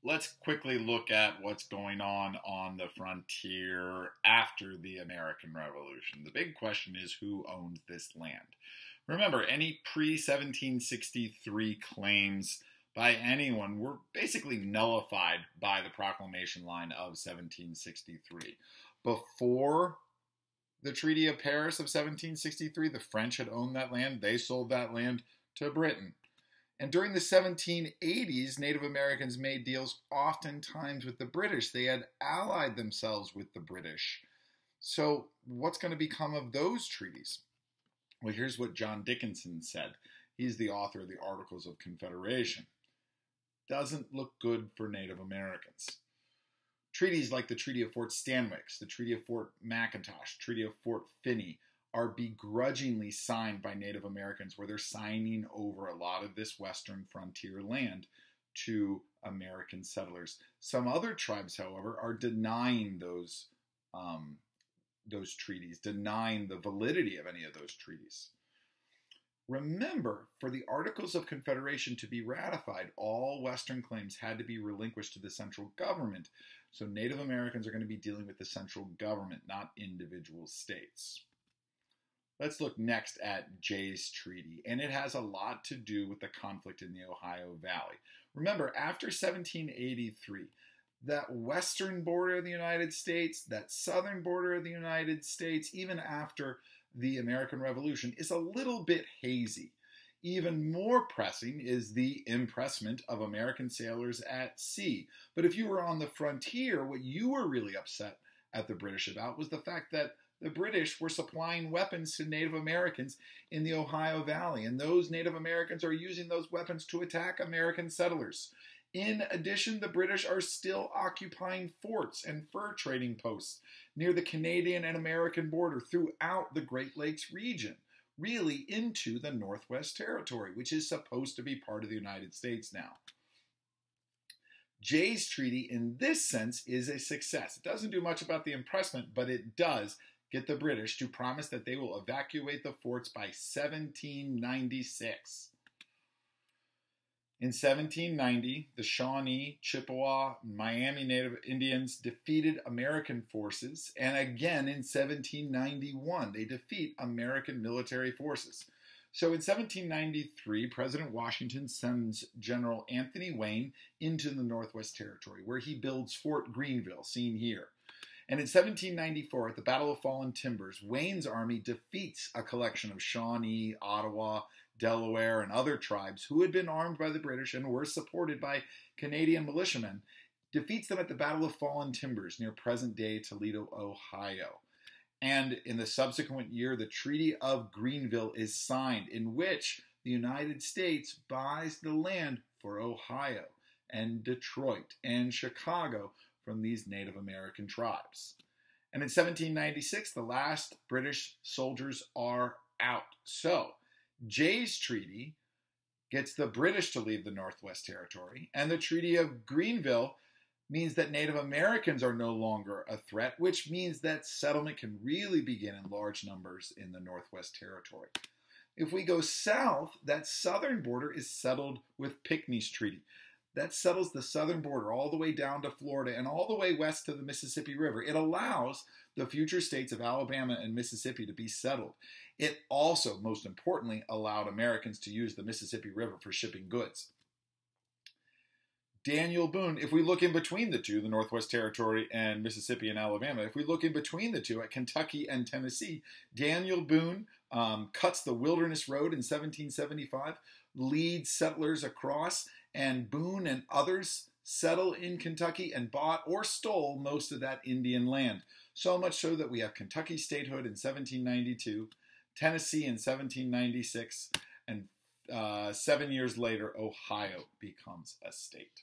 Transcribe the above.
let's quickly look at what's going on the frontier after the American Revolution. The big question is who owned this land? Remember, any pre-1763 claims by anyone were basically nullified by the Proclamation Line of 1763. Before the Treaty of Paris of 1763, the French had owned that land. They sold that land to Britain. And during the 1780s, Native Americans made deals oftentimes with the British. They had allied themselves with the British. So what's going to become of those treaties? Well, here's what John Dickinson said. He's the author of the Articles of Confederation. Doesn't look good for Native Americans. Treaties like the Treaty of Fort Stanwix, the Treaty of Fort McIntosh, Treaty of Fort Finney are begrudgingly signed by Native Americans, where they're signing over a lot of this western frontier land to American settlers. Some other tribes, however, are denying those treaties, denying the validity of any of those treaties. Remember, for the Articles of Confederation to be ratified, all Western claims had to be relinquished to the central government. So Native Americans are going to be dealing with the central government, not individual states. Let's look next at Jay's Treaty, and it has a lot to do with the conflict in the Ohio Valley. Remember, after 1783, that western border of the United States, that southern border of the United States, even after the American Revolution, is a little bit hazy. Even more pressing is the impressment of American sailors at sea. But if you were on the frontier, what you were really upset at the British about was the fact that the British were supplying weapons to Native Americans in the Ohio Valley, and those Native Americans are using those weapons to attack American settlers. In addition, the British are still occupying forts and fur trading posts near the Canadian and American border throughout the Great Lakes region, really into the Northwest Territory, which is supposed to be part of the United States now. Jay's Treaty, in this sense, is a success. It doesn't do much about the impressment, but it does get the British to promise that they will evacuate the forts by 1796. In 1790, the Shawnee, Chippewa, and Miami Native Indians defeated American forces, and again in 1791, they defeat American military forces. So in 1793, President Washington sends General Anthony Wayne into the Northwest Territory, where he builds Fort Greenville, seen here. And in 1794, at the Battle of Fallen Timbers, Wayne's army defeats a collection of Shawnee, Ottawa, Delaware, and other tribes who had been armed by the British and were supported by Canadian militiamen, defeats them at the Battle of Fallen Timbers near present-day Toledo, Ohio. And in the subsequent year, the Treaty of Greenville is signed, in which the United States buys the land for Ohio and Detroit and Chicago from these Native American tribes. And in 1796, the last British soldiers are out. So, Jay's Treaty gets the British to leave the Northwest Territory, and the Treaty of Greenville means that Native Americans are no longer a threat, which means that settlement can really begin in large numbers in the Northwest Territory. If we go south, that southern border is settled with Pinckney's Treaty. That settles the southern border all the way down to Florida and all the way west to the Mississippi River. It allows the future states of Alabama and Mississippi to be settled. It also, most importantly, allowed Americans to use the Mississippi River for shipping goods. Daniel Boone, if we look in between the two, the Northwest Territory and Mississippi and Alabama, if we look in between the two at Kentucky and Tennessee, Daniel Boone cuts the Wilderness Road in 1775, leads settlers across, and Boone and others settle in Kentucky and bought or stole most of that Indian land. So much so that we have Kentucky statehood in 1792, Tennessee in 1796, and 7 years later, Ohio becomes a state.